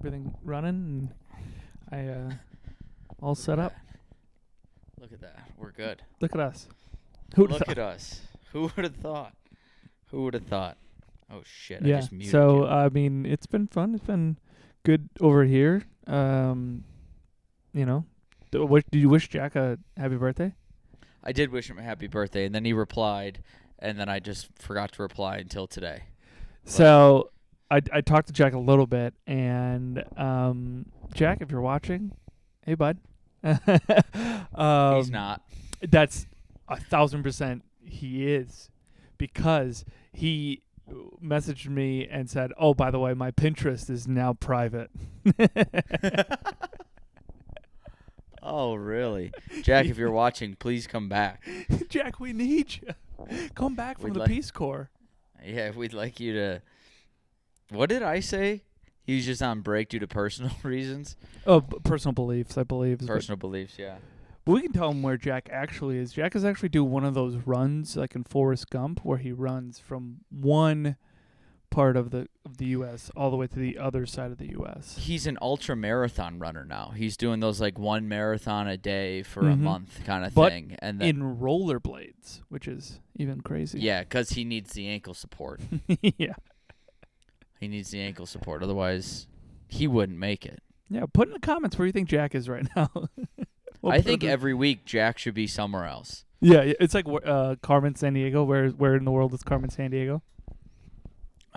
everything running, and I all set up. Look at that. We're good. Look at us. Look at us. Who would have thought? Who would have thought? Oh, shit. I just muted you. I mean, it's been fun. It's been good over here. You know, did you wish Jack a happy birthday? I did wish him a happy birthday, and then he replied, and then I just forgot to reply until today. So I talked to Jack a little bit, and Jack, if you're watching, hey, bud. He's not. That's 1,000% he is, because he messaged me and said, "Oh, by the way, my Pinterest is now private." Oh, really? Jack, if you're watching, please come back. Jack, we need you. Come back from the Peace Corps. Yeah, we'd like you to... What did I say? He was just on break due to personal reasons? Oh, personal beliefs, I believe. Personal beliefs, yeah. But we can tell him where Jack actually is. Jack is actually doing one of those runs, like in Forrest Gump, where he runs from one part of the U.S. all the way to the other side of the U.S. He's an ultra marathon runner now. He's doing those like one marathon a day for a month kind of thing. And then, in rollerblades, which is even crazy. Yeah, because he needs the ankle support. Yeah. He needs the ankle support. Otherwise, he wouldn't make it. Yeah, put in the comments where you think Jack is right now. I think every week Jack should be somewhere else. Yeah, it's like Carmen Sandiego. Where in the world is Carmen Sandiego?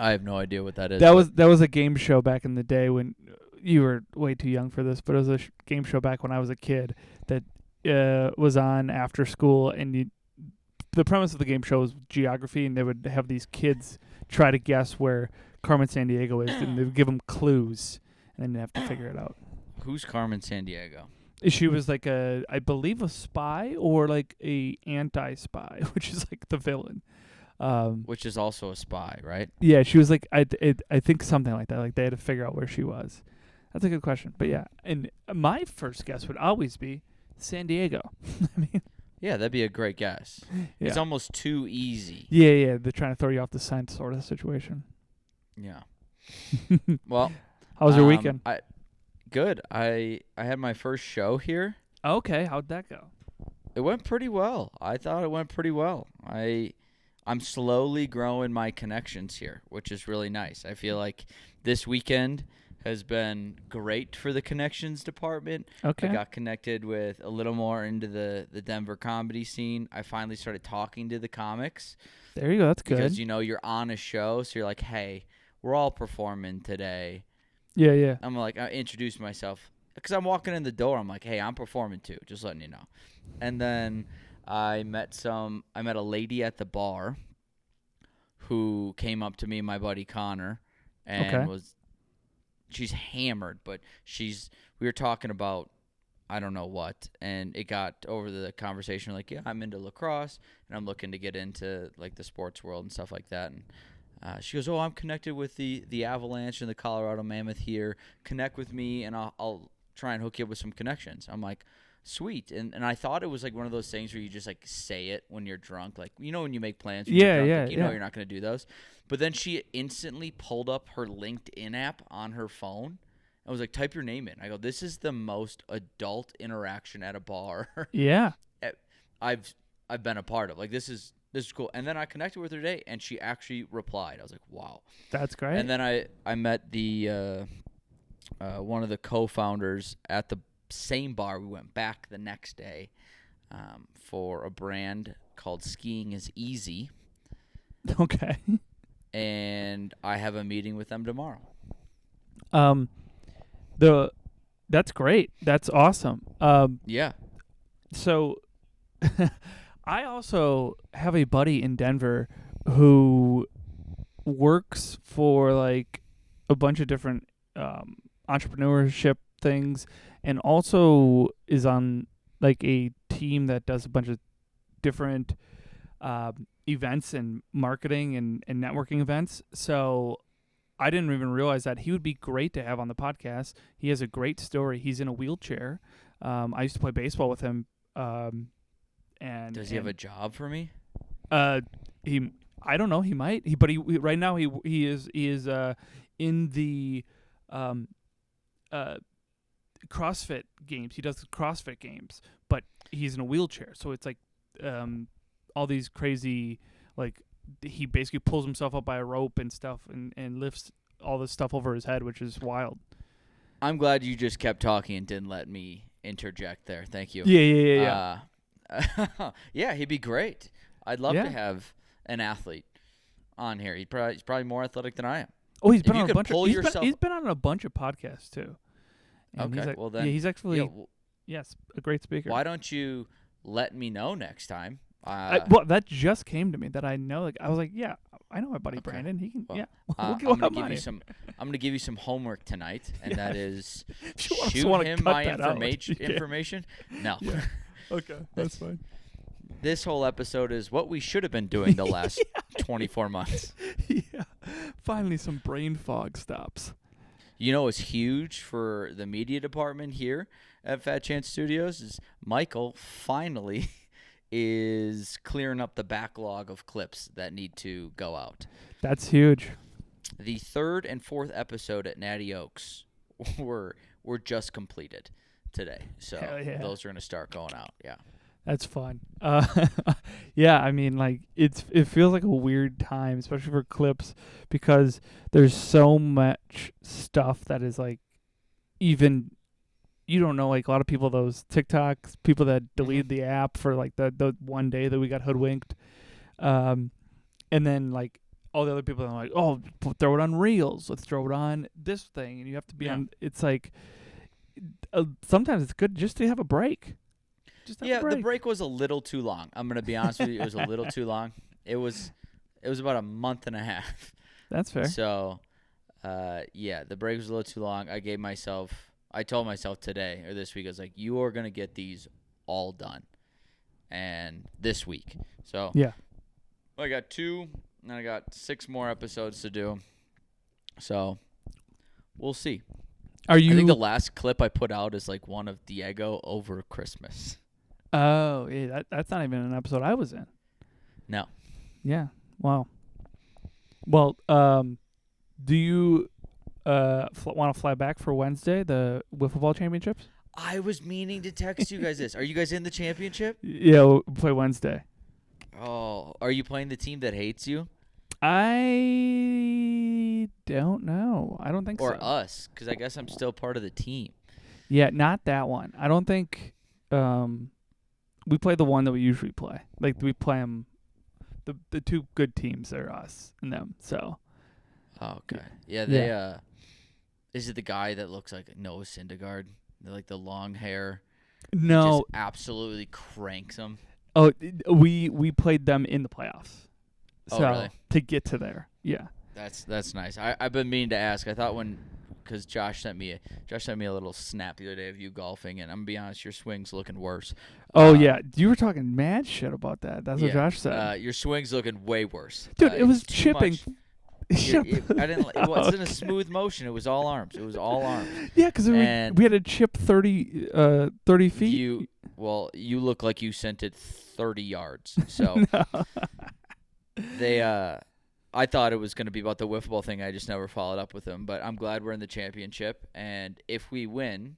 I have no idea what that is. That was a game show back in the day when you were way too young for this, but it was a game show back when I was a kid that was on after school, and the premise of the game show was geography, and they would have these kids try to guess where Carmen Sandiego is, and they would give them clues, and then you have to figure it out. Who's Carmen Sandiego? She was like I believe a spy or like a anti-spy, which is like the villain. Which is also a spy, right? Yeah, she was like I think something like that. Like they had to figure out where she was. That's a good question. But yeah, and my first guess would always be San Diego. I mean, yeah, that'd be a great guess. Yeah. It's almost too easy. Yeah, they're trying to throw you off the scent sort of situation. Yeah. Well, how was your weekend? Good. I had my first show here. Okay, how'd that go? It went pretty well. I thought it went pretty well. I'm slowly growing my connections here, which is really nice. I feel like this weekend has been great for the connections department. Okay. I got connected with a little more into the Denver comedy scene. I finally started talking to the comics. There you go. That's good. Because, you're on a show, so you're like, hey, we're all performing today. Yeah. I'm like, I introduce myself. Because I'm walking in the door, I'm like, hey, I'm performing too, just letting you know. And then I met a lady at the bar who came up to me and my buddy Connor and she's hammered, but we were talking about I don't know what, and it got over the conversation like, yeah, I'm into lacrosse and I'm looking to get into like the sports world and stuff like that. And she goes, oh, I'm connected with the Avalanche and the Colorado Mammoth here. Connect with me and I'll try and hook you up with some connections. I'm like, sweet. And I thought it was like one of those things where you just like say it when you're drunk. Like, when you make plans when you're drunk, like, you know you're not going to do those. But then she instantly pulled up her LinkedIn app on her phone. I was like, type your name in. I go, this is the most adult interaction at a bar. Yeah. I've been a part of. Like, this is cool. And then I connected with her today, and she actually replied. I was like, wow. That's great. And then I met the one of the co-founders at the same bar. We went back the next day for a brand called Skiing is Easy. Okay. And I have a meeting with them tomorrow. That's great. That's awesome. Yeah. So I also have a buddy in Denver who works for like a bunch of different entrepreneurship things, and also is on like a team that does a bunch of different events and marketing and networking events. So I didn't even realize that he would be great to have on the podcast. He has a great story. He's in a wheelchair. I used to play baseball with him. And does he have a job for me? I don't know. He might. But right now he is in the CrossFit games. He does CrossFit games, but he's in a wheelchair. So it's like all these crazy, like he basically pulls himself up by a rope and stuff and lifts all this stuff over his head, which is wild. I'm glad you just kept talking and didn't let me interject there. Thank you. Yeah. Yeah, he'd be great. I'd love Yeah. to have an athlete on here. He's probably more athletic than I am. Oh, he's If been you on a could bunch pull of. yourself- He's been on a bunch of podcasts too. And Okay, he's well then, yeah, he's actually yeah, yes, a great speaker. why don't you let me know next time? Well, that just came to me that I know. Like I was like, yeah, I know my buddy Okay. Brandon. He can. Well, Yeah, I'm we'll gonna have give him you on some. I'm gonna give you some homework tonight, and Yeah. that is If you also shoot wanna him cut my that out, information. you can. Information? No. Yeah. Okay, that's fine. This whole episode is what we should have been doing the last 24 months. Yeah, finally some brain fog stops. You know what's huge for the media department here at Fat Chance Studios is Michael finally is clearing up the backlog of clips that need to go out. That's huge. The 3rd and 4th episode at Natty Oaks were just completed today. So Hell yeah. those are going to start going out. Yeah. That's fun. Yeah, I mean, like it feels like a weird time, especially for clips, because there's so much stuff that is like, even you don't know. Like a lot of people, those TikToks, people that deleted the app for like the one day that we got hoodwinked, and then like all the other people are like, oh, throw it on Reels, let's throw it on this thing, and you have to be on. It's like sometimes it's good just to have a break. Yeah, the break was a little too long. I'm gonna be honest with you, it was a little too long. It was about a month and a half. That's fair. So, yeah, the break was a little too long. I told myself today or this week, I was like, you are gonna get these all done, and this week. So yeah, I got 2, and I got 6 more episodes to do. So we'll see. I think the last clip I put out is like one of Diego over Christmas. Oh, yeah, that's not even an episode I was in. No. Yeah. Wow. Well, do you want to fly back for Wednesday, the wiffle ball championships? I was meaning to text you guys this. Are you guys in the championship? Yeah, we'll play Wednesday. Oh, are you playing the team that hates you? I don't know. I don't think so. Or us, because I guess I'm still part of the team. Yeah, not that one. I don't think we play the one that we usually play. Like we play them, the 2 good teams are us and them. So. Oh, okay. Yeah, they is it the guy that looks like Noah Syndergaard? They're like the long hair. No. He just absolutely cranks them. Oh, we played them in the playoffs. Oh, So really? to get to there, yeah. That's nice. I've been meaning to ask. I thought because Josh sent me a little snap the other day of you golfing, and I'm gonna be honest, your swing's looking worse. Oh yeah, you were talking mad shit about that. That's what Josh said. Your swing's looking way worse, Dude. It was it's too chipping. much. Shut I didn't. It wasn't a Okay. smooth motion. It was all arms. Yeah, because we had to chip 30 feet. You look like you sent it 30 yards. So No. I thought it was going to be about the wiffle ball thing. I just never followed up with them. But I'm glad we're in the championship. And if we win,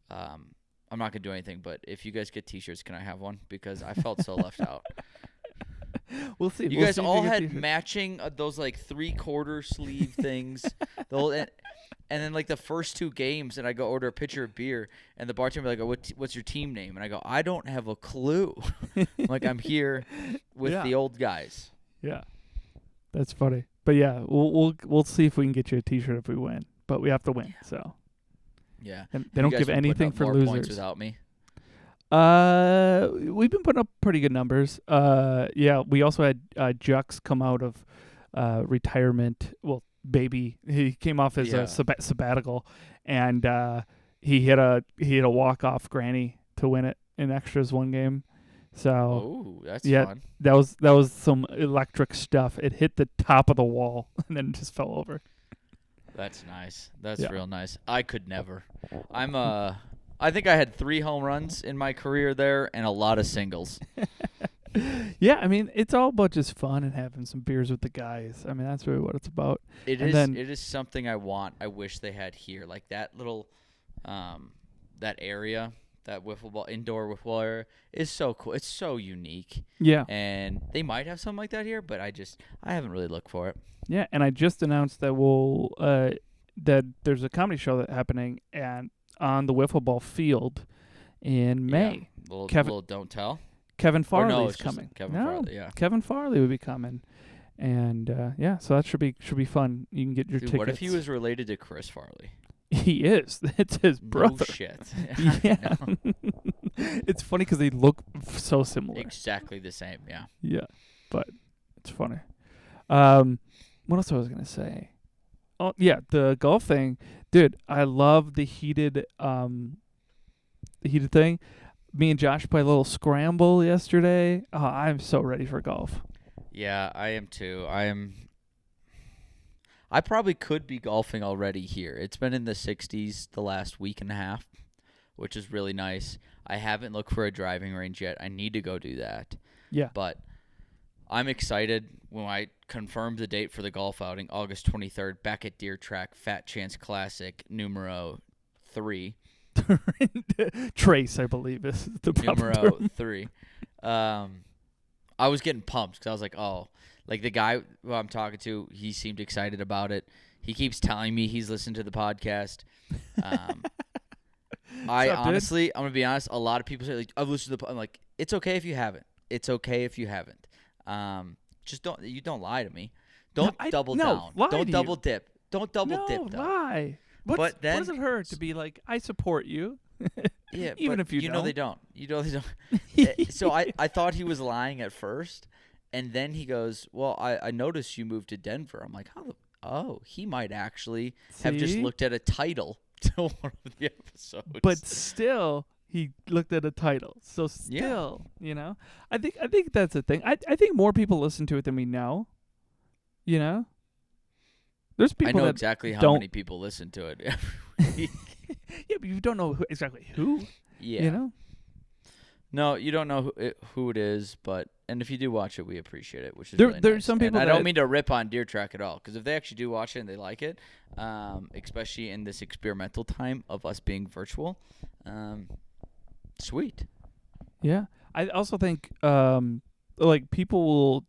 I'm not going to do anything. But if you guys get T-shirts, can I have one? Because I felt so left out. We'll see. You guys all had matching those like 3/4 sleeve things. And then like the first 2 games, and I go order a pitcher of beer, and the bartender like, "What's your team name?" And I go, "I don't have a clue." Like I'm here with the old guys. Yeah, that's funny. But yeah, we'll see if we can get you a T-shirt if we win. But we have to win. So yeah, and they don't give anything for more losers. Points without me. We've been putting up pretty good numbers. Yeah, we also had Jux come out of retirement. Well, baby, he came off his sabbatical, and he hit a walk-off granny to win it in extras one game. So oh, that's fun. That was some electric stuff. It hit the top of the wall and then just fell over. That's nice. That's real nice. I could never. I think I had 3 home runs in my career there and a lot of singles. Yeah, I mean, it's all about just fun and having some beers with the guys. I mean, that's really what it's about. It And is. then, It is something I want. I wish they had here, like that little, that area, that indoor wiffle ball area is so cool. It's so unique, yeah, and they might have something like that here, but I haven't really looked for it. yeah. And I just announced that that there's a comedy show that happening on the wiffle ball field in May. Yeah, Kevin little don't tell. Kevin Or no, Farley's it's just coming. Kevin No, Farley. Yeah. Kevin Farley would be coming, and yeah, so that should be fun. You can get your Dude, tickets. what if he was related to Chris Farley? He is. It's his brother. No shit. Yeah. It's funny because they look so similar. Exactly the same. Yeah. Yeah, but it's funny. What else I was gonna say? Oh yeah, the golf thing, dude. I love the heated thing. Me and Josh played a little scramble yesterday. Oh, I'm so ready for golf. Yeah, I am too. I probably could be golfing already here. It's been in the 60s the last week and a half, which is really nice. I haven't looked for a driving range yet. I need to go do that. Yeah. But I'm excited when I confirmed the date for the golf outing, August 23rd, back at Deer Track, Fat Chance Classic, numero 3. Trace, I believe, is the proper Numero term. 3. I was getting pumped because I was like, oh, like the guy who I'm talking to, he seemed excited about it. He keeps telling me he's listened to the podcast. Honestly, I'm going to be honest, a lot of people say, like, I've listened to the I'm like, it's okay if you haven't. It's okay if you haven't. Just don't lie to me. Don't double down. Don't double dip. Don't double dip, though. Lie. What does it hurt to be like, I support you? Yeah, even but if you don't. know they don't. You know they don't. So I thought he was lying at first, and then he goes, well, I noticed you moved to Denver. I'm like, he might actually have just looked at a title to one of the episodes. But still, he looked at a title. So still, you know, I think that's the thing. I think more people listen to it than we know. You know, there's people. I know that exactly how don't. many people listen to it every week. Yeah, but you don't know exactly who. Yeah. You know. No, you don't know who it is, and if you do watch it, we appreciate it, which is There's really nice. some people. And I don't mean to rip on Deer Track at all, because if they actually do watch it and they like it, especially in this experimental time of us being virtual, sweet. Yeah, I also think like people will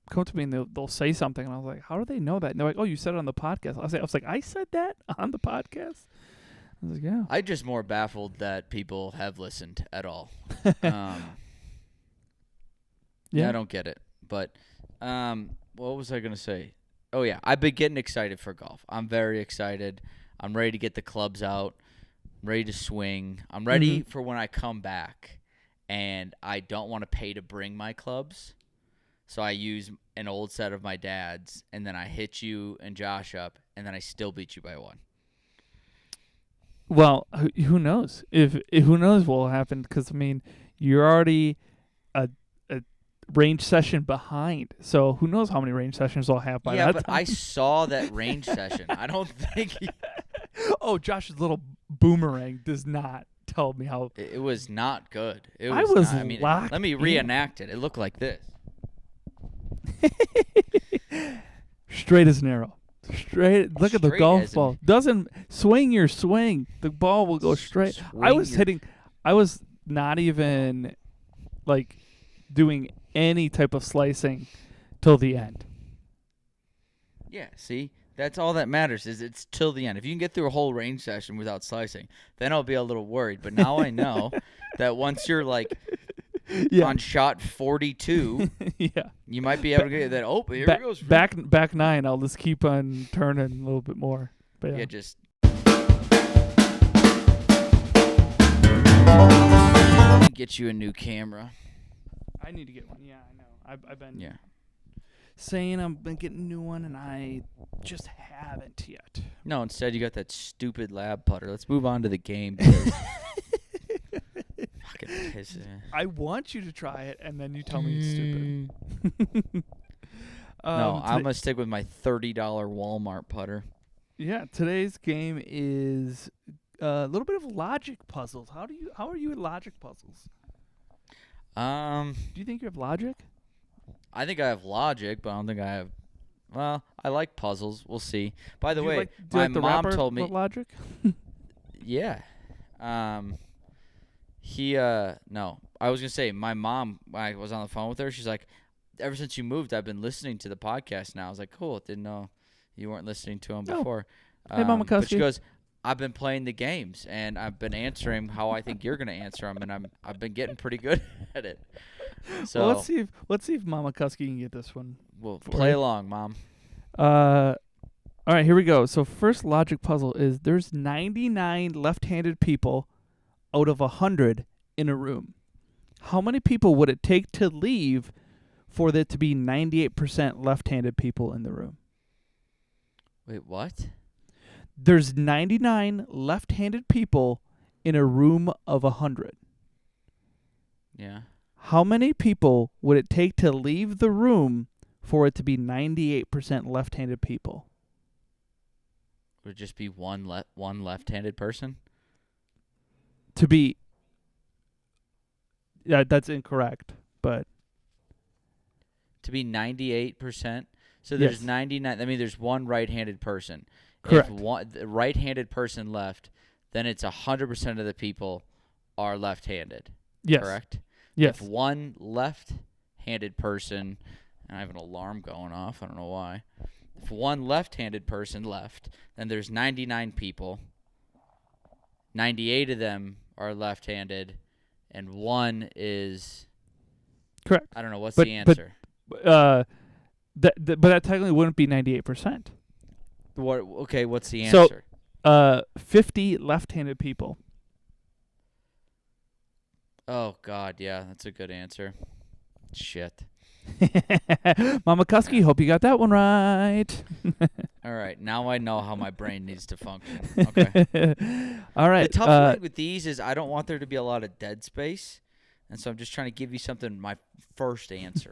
come to me and they'll say something, and I was like, how do they know that? And they're like, oh, you said it on the podcast. I was like, I said that on the podcast. I was like, yeah. I'm just more baffled that people have listened at all. Yeah, I don't get it. But what was I going to say? Oh, yeah, I've been getting excited for golf. I'm very excited. I'm ready to get the clubs out. I'm ready to swing. I'm ready for when I come back, and I don't want to pay to bring my clubs. So I use an old set of my dad's, and then I hit you and Josh up, and then I still beat you by 1. Well, who knows? If who knows what will happen? Because I mean, you're already a range session behind. So who knows how many range sessions I'll have by that time? Yeah, but I saw that range session. I don't think. Oh, Josh's little boomerang does not tell me how. It was not good. I was locked. Let me reenact it. It looked like this. Straight as an arrow. Straight. Look at the golf ball. Doesn't swing your swing. The ball will go straight. I was not even like doing any type of slicing till the end. Yeah. See, that's all that matters. Is it's till the end. If you can get through a whole range session without slicing, then I'll be a little worried. But now I know that once you're like on shot 42, you might be able to get that. Oh, here it goes. Back 9. I'll just keep on turning a little bit more. But yeah, just get you a new camera. I need to get one. Yeah, I know. I've been saying I've been getting a new one, and I just haven't yet. No, instead you got that stupid lab putter. Let's move on to the game. Fucking piss. I want you to try it, and then you tell me it's stupid. No, I'm gonna stick with my $30 Walmart putter. Yeah, today's game is a little bit of logic puzzles. How are you at logic puzzles? Do you think you have logic? I think I have logic, but I don't think I have. Well, I like puzzles. We'll see. By the Do you way, like, do you my like the mom rapper told me. Logic? Yeah. He no. I was gonna say my mom. When I was on the phone with her, she's like, "Ever since you moved, I've been listening to the podcast now." I was like, "Cool." Didn't know you weren't listening to them Oh. before. Hey, Mama But she Kusky. goes, "I've been playing the games and I've been answering how I think you're gonna answer them, and I've been getting pretty good at it." So Well, let's see if Mama Kusky can get this one. we'll for play you. along, Mom. All right, here we go. So first logic puzzle is there's 99 left-handed people out of 100 in a room. How many people would it take to leave for there to be 98% left-handed people in the room? Wait, what? There's 99 left-handed people in a room of 100. Yeah. How many people would it take to leave the room for it to be 98% left-handed people? Would it just be one left-handed person? To be... Yeah, that's incorrect, but... To be 98%? So there's Yes. 99. I mean, there's one right-handed person. Correct. If one the right-handed person left, then it's 100% of the people are left-handed. Yes. Correct? Yes. If one left-handed person, and I have an alarm going off, I don't know why. If one left-handed person left, then there's 99 people. 98 of them are left-handed, and one is... Correct. I don't know. What's But- the answer? But that technically wouldn't be 98%. What? Okay, what's the So- answer? 50 left-handed people. Oh, God, yeah, that's a good answer. Shit. Mama Kusky, hope you got that one right. All right, now I know how my brain needs to function. Okay. All right. The tough thing with these is I don't want there to be a lot of dead space, and so I'm just trying to give you something. My first answer.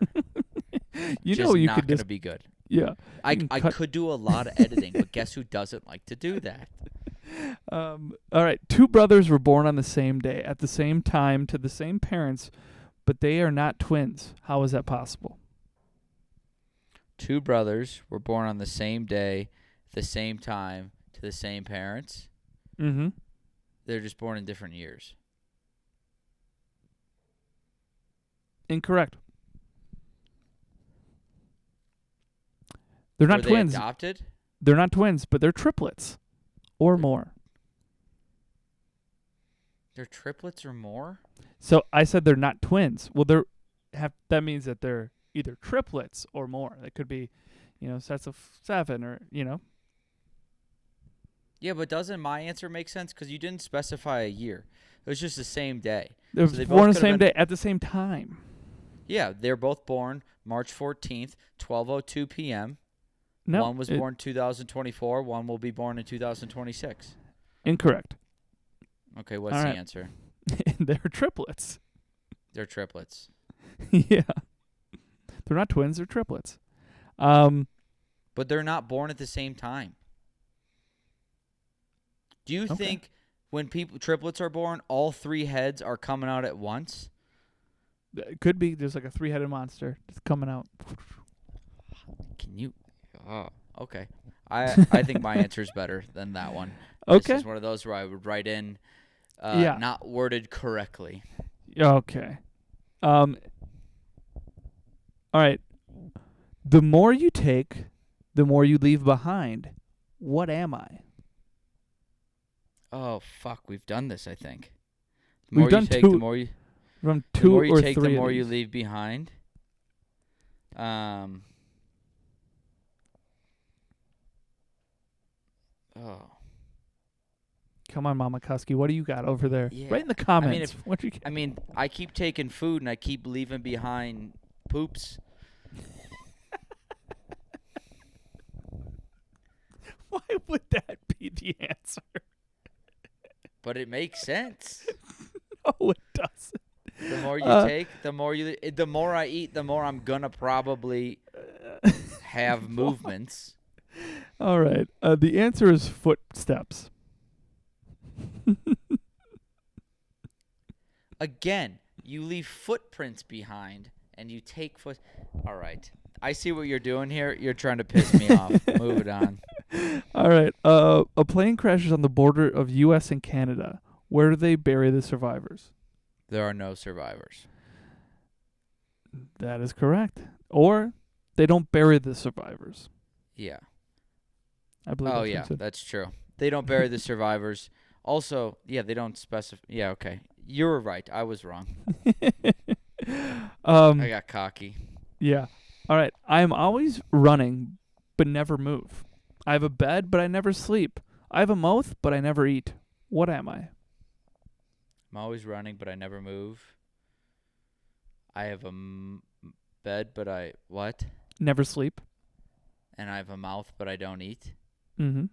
you just know you not could gonna just be good. yeah. I you can cut- could do a lot of editing, but guess who doesn't like to do that? All right. Two brothers were born on the same day, at the same time, to the same parents, but they are not twins. How is that possible? Two brothers were born on the same day, the same time, to the same parents. Mm-hmm. They're just born in different years. Incorrect. They're not Were they twins. adopted? They're not twins, but they're triplets or more. They're triplets or more? So I said they're not twins. Well, that means that they're either triplets or more. That could be, sets of 7 or, Yeah, but doesn't my answer make sense? Because you didn't specify a year. It was just the same day. They're So they born both the could've same been- day at the same time. Yeah, they're both born March 14th, 12:02 p.m. No. One was born 2024. One will be born in 2026. Incorrect. Okay, what's All the right. answer? They're triplets. They're triplets. Yeah. They're not twins, they're triplets. But they're not born at the same time. Do you Okay. think when triplets are born, all three heads are coming out at once? It could be there's like a 3-headed monster just coming out. Can you? Oh, okay. I think my answer is better than that one. Okay. This is one of those where I would write in Yeah. not worded correctly. Okay. All right. The more you take, the more you leave behind. What am I? Oh, fuck. We've done this, I think. The We've more done you take, two- the more you... From The 2 more you or take, 3 the of more you these. leave behind. Oh. Come on, Mama Kusky. What do you got over there? Yeah. Write in the comments. What you I mean, I keep taking food and I keep leaving behind poops. Why would that be the answer? But it makes sense. No, it doesn't. The more you take, the more I eat, the more I'm gonna probably have movements. All right. The answer is footsteps. Again, You leave footprints behind, and you take foot. All right. I see what you're doing here. You're trying to piss me off. Move it on. All right. A plane crashes on the border of U.S. and Canada. Where do they bury the survivors? There are no survivors. That is correct. Or they don't bury the survivors. Yeah. I believe. Oh, that's what yeah. it said. That's true. They don't bury the survivors. Also, yeah, they don't specify. Yeah, okay. You were right. I was wrong. I got cocky. Yeah. All right. I am always running, but never move. I have a bed, but I never sleep. I have a mouth, but I never eat. What am I? I'm always running, but I never move. I have a bed, but I what? Never sleep. And I have a mouth, but I don't eat. Mm-hmm.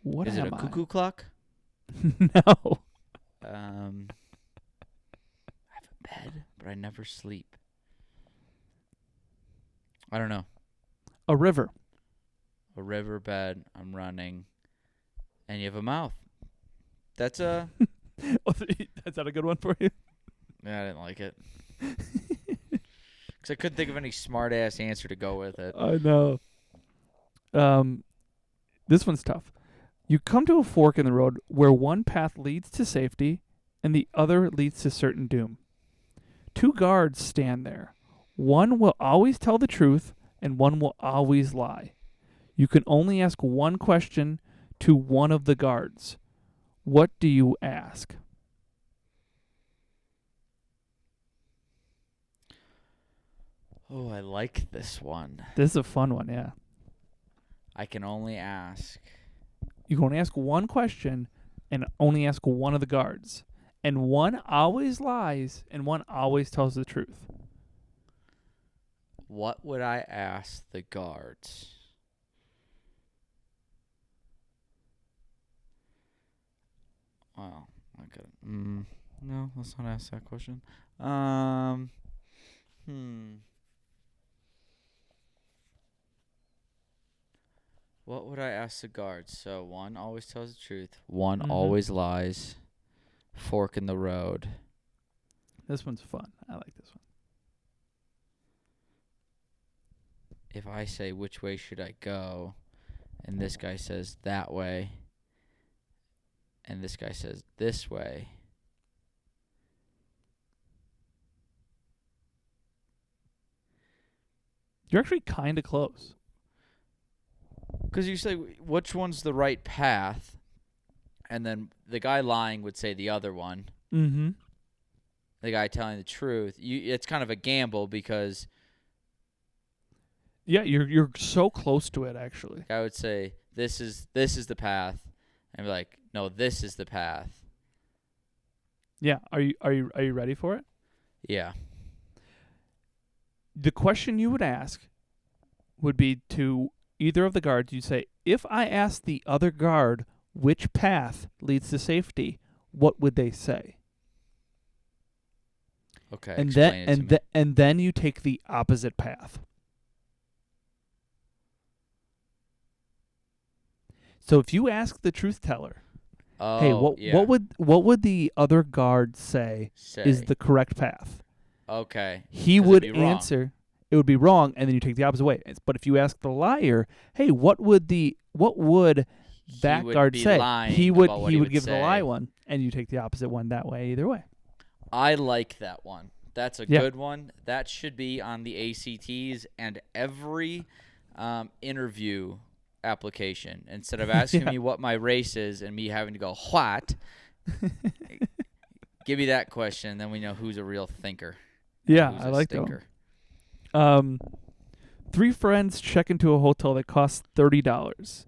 What Is it am a I? cuckoo clock? No. I have a bed, but I never sleep. I don't know. A river. A river bed. I'm running, and you have a mouth. That's a. Is that a good one for you? Yeah, I didn't like it. Because I couldn't think of any smart ass answer to go with it. I know. This one's tough. You come to a fork in the road where one path leads to safety and the other leads to certain doom. Two guards stand there. One will always tell the truth and one will always lie. You can only ask one question to one of the guards. What do you ask? Oh, I like this one. This is a fun one, yeah. I can only ask. You can only ask one question and only ask one of the guards. And one always lies and one always tells the truth. What would I ask the guards? Well, I could. No, let's not ask that question. What would I ask the guards? So one always tells the truth. One always lies. Fork in the road. This one's fun. I like this one. If I say which way should I go, and this guy says that way, and this guy says this way. You're actually kind of close. Because you say which one's the right path, and then the guy lying would say the other one. Mm-hmm. The guy telling the truth. It's kind of a gamble because Yeah, you're so close to it actually. I would say this is the path, and be like, no, this is the path. Yeah, are you ready for it? Yeah. The question you would ask would be to either of the guards. You say, if I ask the other guard which path leads to safety, what would they say? Okay. And explain then it to me. and then you take the opposite path. So if you ask the truth teller, hey, what would the other guard say is the correct path? Okay. He would answer, it would be wrong, and then you take the opposite way. But if you ask the liar, hey, what would that guard say? He would give the lie one, and you take the opposite one that way. Either way. I like that one. That's a good one. That should be on the ACTs and every interview application. Instead of asking me what my race is and me having to go, what? Give me that question, then we know who's a real thinker. Yeah, I like that. 3 friends check into a hotel that costs $30.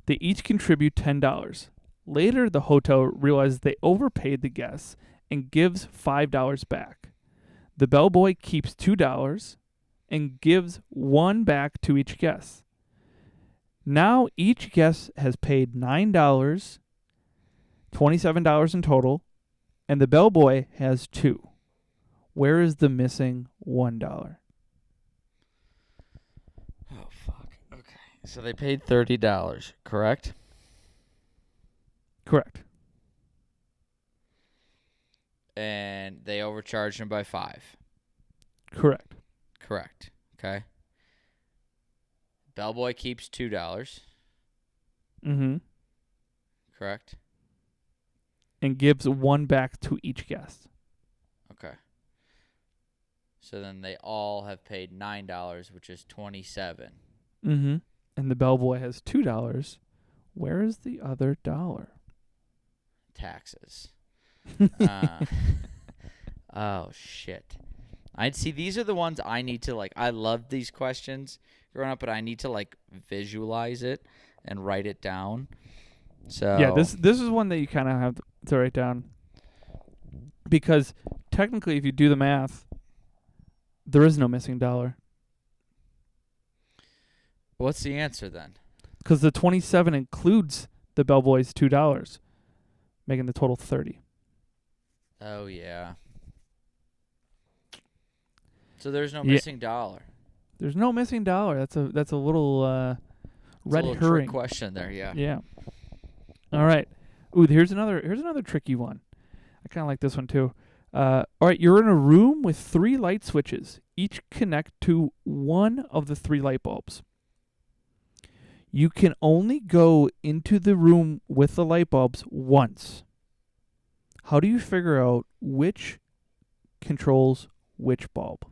They each contribute $10. Later, the hotel realizes they overpaid the guests and gives $5 back. The bellboy keeps $2 and gives $1 back to each guest. Now each guest has paid $9, $27 in total, and the bellboy has $2. Where is the missing $1? Oh, fuck. Okay. So they paid $30, correct? Correct. and they overcharged him by $5. Correct. Correct. Okay. Bellboy keeps $2. Mm-hmm. Correct. And gives one back to each guest. Okay. So then they all have paid $9, which is $27. Mm-hmm. And the bellboy has $2. Where is the other $1? Taxes. Oh shit. I'd see these are the ones I need to like. I love these questions growing up, but I need to like visualize it and write it down. So Yeah, this is one that you kind of have to write down, because technically, if you do the math, there is no missing $1. What's the answer then? Because the 27 includes the bellboy's $2, making the total 30. Oh yeah. So there's no missing $1. There's no missing $1. That's a little red It's a little herring trick question there. Yeah. Yeah. All right. Ooh, here's another tricky one. I kind of like this one too. All right, you're in a room with 3 light switches. Each connect to one of the 3 light bulbs. You can only go into the room with the light bulbs once. How do you figure out which controls which bulb?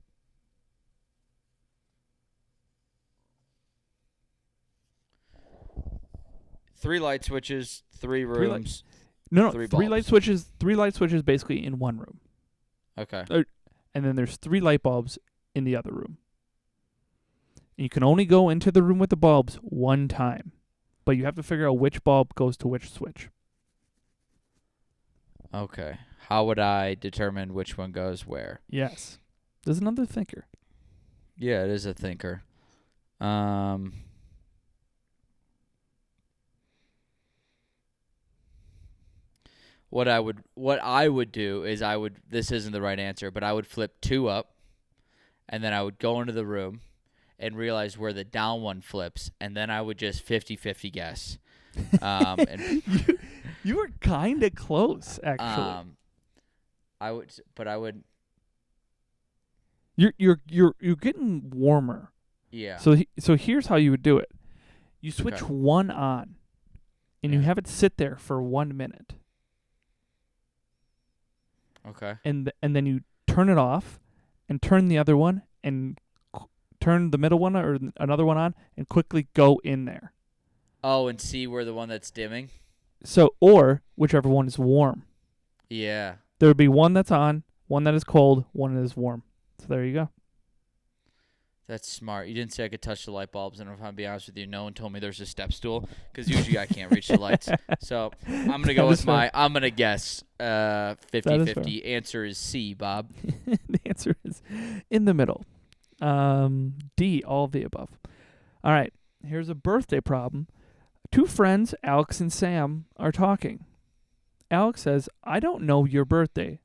Three light switches, 3 rooms. No, 3 3 light bulbs. switches. 3 light switches basically in one room, Okay. and then there's 3 light bulbs in the other room. You can only go into the room with the bulbs one time, but you have to figure out which bulb goes to which switch. Okay. How would I determine which one goes where? Yes, there's another thinker. Yeah, it is a thinker. What I would do is this isn't the right answer, but I would flip 2 up, and then I would go into the room and realize where the down one flips, and then I would just 50-50 guess. And You were kind of close, actually. I would. You're getting warmer. Yeah. So here's how you would do it. You switch Okay. one on, and you Yeah. have it sit there for 1 minute, Okay. and then you turn it off, and turn the other one, and turn the middle one or another one on, and quickly go in there. Oh, and see where the one that's dimming. So, or whichever one is warm. Yeah. There would be one that's on, one that is cold, one that is warm. So there you go. That's smart. You didn't say I could touch the light bulbs, and if I'm being honest with you, no one told me there's a step stool, because usually I can't reach the lights. So I'm going to go with I'm going to guess 50-50. Answer is C, Bob. The answer is in the middle. D, all of the above. All right, here's a birthday problem. 2 friends, Alex and Sam, are talking. Alex says, I don't know your birthday.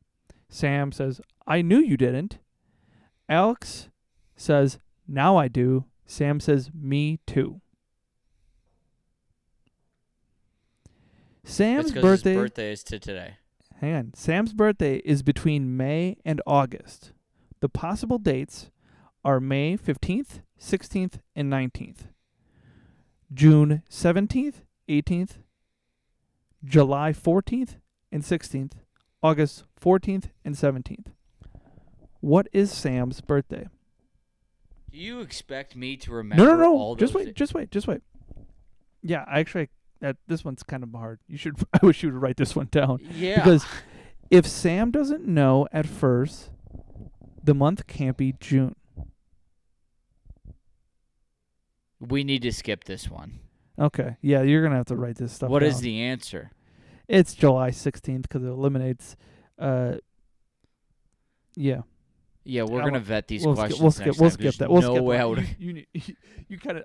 Sam says, I knew you didn't. Alex says, now I do. Sam says, me too. Sam's His birthday birthday is today. Hang on. Sam's birthday is between May and August. The possible dates are May 15th, 16th, and 19th. June 17th, 18th. July 14th and 16th. August 14th and 17th. What is Sam's birthday? Do you expect me to remember No. all Just those? wait. Yeah, actually, this one's kind of hard. I wish you would write this one down. Yeah. Because if Sam doesn't know at first, the month can't be June. We need to skip this one. Okay. Yeah, you're going to have to write this stuff What down. is the answer? It's July 16th because it eliminates... yeah. Yeah, we're going to vet these We'll questions skip next that. time. There's No skip way that. I would. You kind of...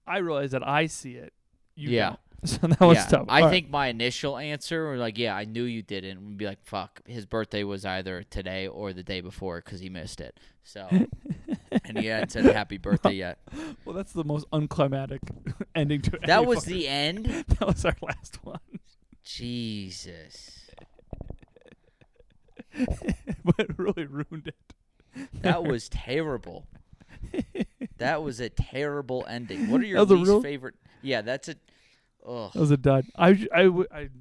I realize that I see it. You Yeah. don't. So that was tough. I All think my initial answer was like, yeah, I knew you didn't. We'd be like, fuck, his birthday was either today or the day before because he missed it. So, and he hadn't said happy birthday yet. Well, that's the most unclimactic ending to it. That was the end? That was our last one. Jesus. but it really ruined it. That was terrible. That was a terrible ending. What are your That was a least real- favorite? Yeah, that's a. Ugh. That was a dud.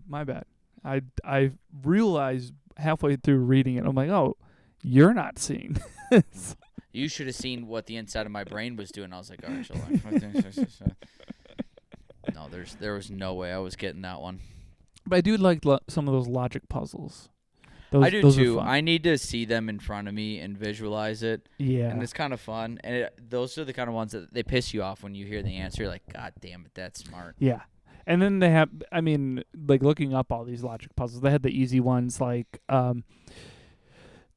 My bad. I realized halfway through reading it, I'm like, oh, you're not seeing this. You should have seen what the inside of my brain was doing. I was like, all right, no, there was no way I was getting that one. But I do like some of those logic puzzles. I do those are too. fun. I need to see them in front of me and visualize it. Yeah. And it's kind of fun. And those are the kind of ones that they piss you off when you hear the answer. You're like, God damn it, that's smart. Yeah. And then they have, I mean, like looking up all these logic puzzles, they had the easy ones like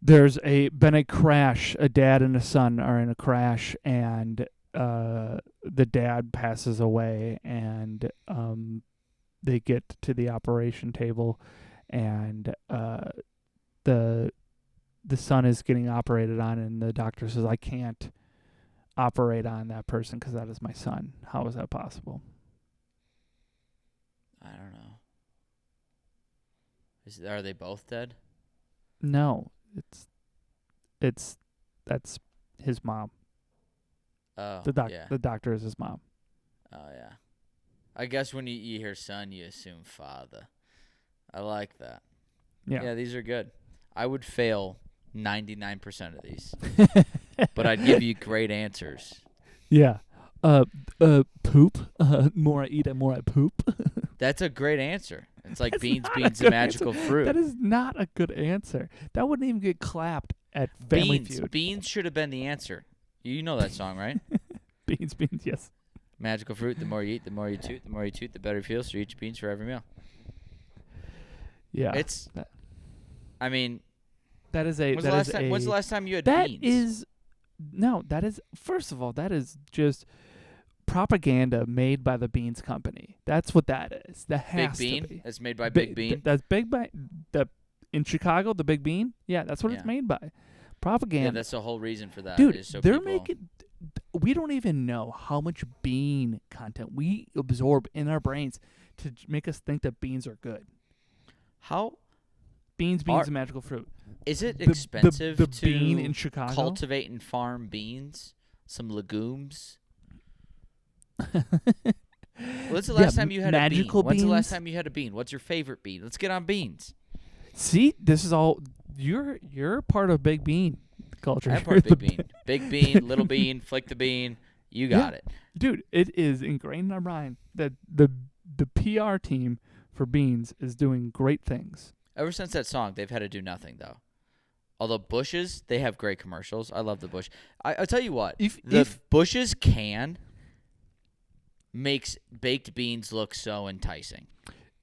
there's been a crash. A dad and a son are in a crash, and the dad passes away, and they get to the operation table, and the son is getting operated on, and the doctor says, I can't operate on that person because that is my son. How is that possible? I don't know. Are they both dead? No, that's his mom. Oh, yeah. The doctor is his mom. Oh, yeah. I guess when you hear son, you assume father. I like that. Yeah, these are good. I would fail 99% of these, but I'd give you great answers. Yeah. Poop. More I eat, the more I poop. That's a great answer. It's like That's beans, not a beans, good and magical fruit. That is not a good answer. That wouldn't even get clapped at Family Feud. Beans should have been the answer. You know that song, right? Beans, yes. Magical fruit, the more you eat, the more you toot. The more you toot, the better it feels. So you eat your beans for every meal. Yeah. I mean, that is a... When's the last time you had That beans? is... First of all, that is just propaganda made by the Beans Company. That's what that is. That has Big Bean? to be. That's made by Big Bean? That's Big Bean. In Chicago, the Big Bean? Yeah, that's what it's made by. Propaganda. Yeah, that's the whole reason for that. Dude, is so they're people... making... We don't even know how much bean content we absorb in our brains to make us think that beans are good. How? Beans, and magical fruit. Is it expensive the to bean in Chicago? Cultivate and farm beans? Some legumes? When's the last time you had a bean? When's the last time you had a bean? What's your favorite bean? Let's get on beans. See, this is all... You're part of Big Bean culture. I'm part of Big Bean. Big Bean, Little Bean, Flick the Bean. You got it. Dude, it is ingrained in our mind that the PR team for Beans is doing great things. Ever since that song, they've had to do nothing, though. Although Bush's, they have great commercials. I love the Bush. I'll tell you what. If Bush's can makes baked beans look so enticing.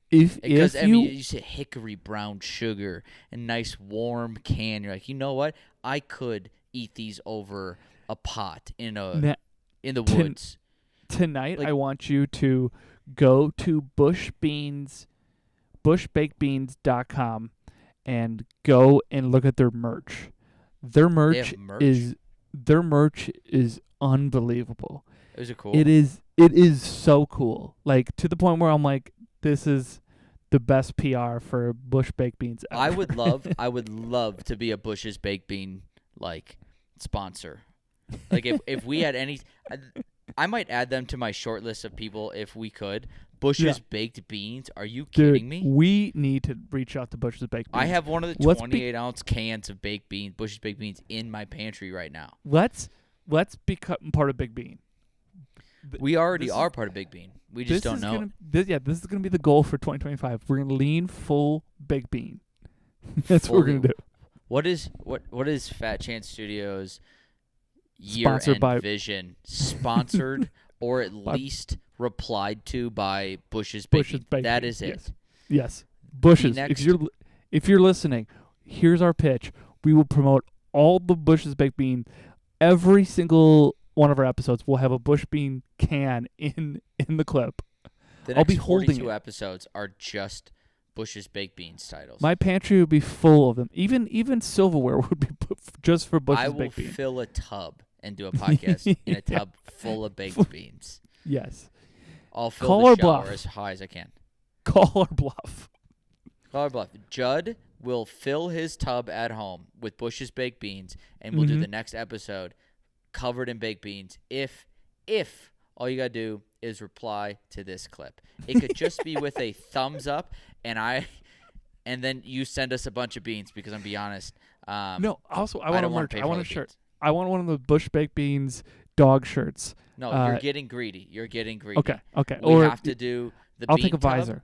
Because you say hickory brown sugar and nice warm can. You're like, you know what? I could eat these over a pot in the woods. Tonight, I want you to go to bushbakedbeans.com and go and look at their merch. Their merch is unbelievable. Is it cool? It is so cool. Like to the point where I'm like, this is the best PR for Bush Baked Beans ever. I would love to be a Bush's Baked Bean sponsor. Like if we had any, I might add them to my short list of people if we could. Bush's Baked Beans? Are you kidding me? We need to reach out to Bush's Baked Beans. I have one of the 28-ounce cans of baked beans, Bush's Baked Beans, in my pantry right now. Let's become part of Big Bean. We already are part of Big Bean. We just don't know. This is going to be the goal for 2025. We're going to lean full Big Bean. That's what we're going to do. What is Fat Chance Studios year-end vision? Sponsored or at least replied to by Bush's Baked Bean. That is it. Yes. Bush's. If you're listening, here's our pitch. We will promote all the Bush's Baked Bean. Every single one of our episodes will have a Bush Bean can in the clip. The next 42 episodes are just Bush's Baked Beans titles. My pantry would be full of them. Even silverware would be just for Bush's Baked Beans. I will fill a tub and do a podcast in a tub full of baked beans. Yes. I'll fill the shower as high as I can. Call our bluff. Call our bluff. Judd will fill his tub at home with Bush's baked beans, and we'll do the next episode covered in baked beans. If all you gotta do is reply to this clip, it could just be with a thumbs up, and then you send us a bunch of beans because I'm be honest. No, also I want a merch. I want a shirt. Beans. I want one of the Bush baked beans dog shirts. No, you're getting greedy. Okay. We have to do the I'll bean take a tub, visor.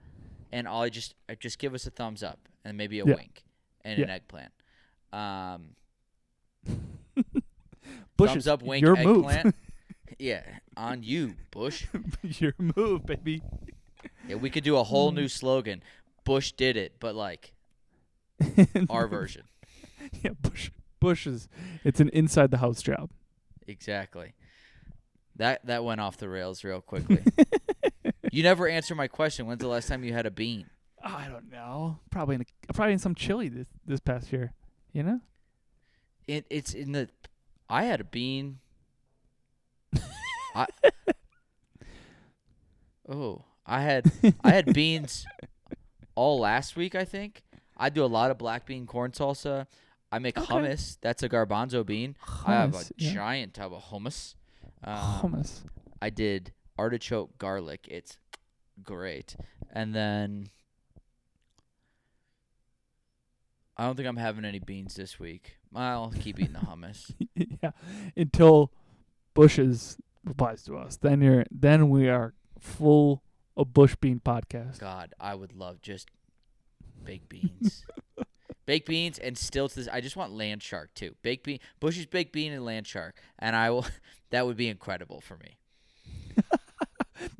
and just give us a thumbs up and maybe a wink and an eggplant. Bush Thumbs up, wink, your eggplant. move. Yeah, on you, Bush. Your move, baby. Yeah, we could do a whole new slogan. Bush did it, but like our version. Yeah, Bush is. It's an inside the house job. Exactly. That went off the rails real quickly. You never answered my question. When's the last time you had a bean? Oh, I don't know. Probably in some chili this past year. You know. It's in the. I had a bean. I had beans all last week, I think. I do a lot of black bean corn salsa. I make hummus. That's a garbanzo bean. I have a giant tub of hummus. Hummus. I did artichoke garlic. It's great. And then I don't think I'm having any beans this week. I'll keep eating the hummus. Yeah, until Bush's replies to us. Then we are full of Bush Bean podcast. God, I would love just baked beans. Baked beans and still to this, I just want land shark too. Bush's baked bean and land shark, and I will. That would be incredible for me.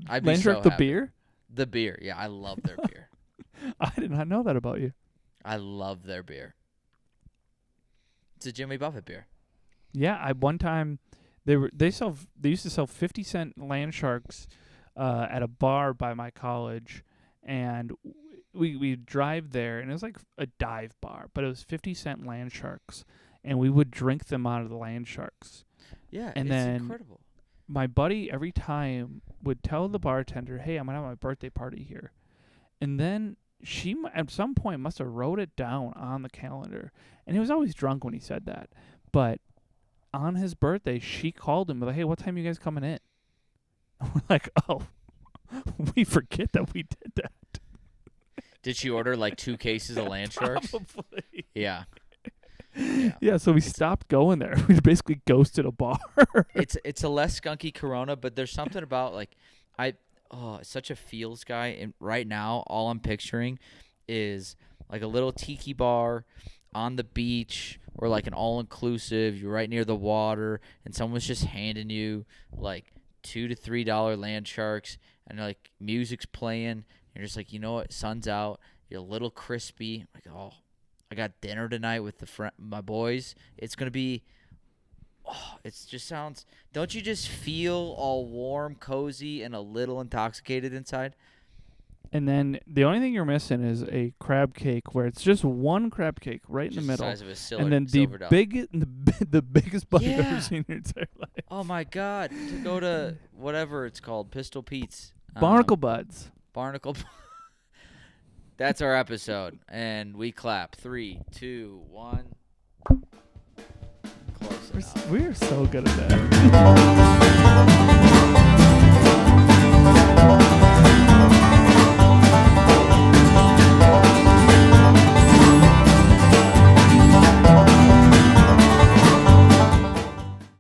I'd be land so shark the happy. beer. The beer, yeah, I love their beer. I did not know that about you. I love their beer. It's a Jimmy Buffett beer. Yeah, one time they used to sell 50-cent land sharks at a bar by my college, and we drive there, and it was like a dive bar, but it was 50-cent land sharks, and we would drink them out of the land sharks. Yeah, and it's then incredible. My buddy every time would tell the bartender, "Hey, I'm gonna have my birthday party here," and then she at some point must have wrote it down on the calendar, and he was always drunk when he said that, but on his birthday she called him like, "Hey, what time are you guys coming in?" We're like, "Oh, we forget that we did that." Did she order like 2 cases of land sharks? Probably. Yeah. Yeah, so we stopped going there. We basically ghosted a bar. It's a less skunky Corona, but there's something about like such a feels guy, and right now all I'm picturing is like a little tiki bar on the beach or like an all-inclusive. You're right near the water, and someone's just handing you like $2 to $3 land sharks, and like music's playing. You're just like, you know what, sun's out. You're a little crispy. Like, oh, I got dinner tonight with my boys. It's gonna be. Oh, it just sounds. Don't you just feel all warm, cozy, and a little intoxicated inside? And then the only thing you're missing is a crab cake, where it's just one crab cake right Just in the middle, the size of a and then the biggest bite you've ever seen in your entire life. Oh my God! To go to whatever it's called, Pistol Pete's. Barnacle Buds. Barnacle. That's our episode, and we clap. 3, 2, 1. Close enough. We're so good at that.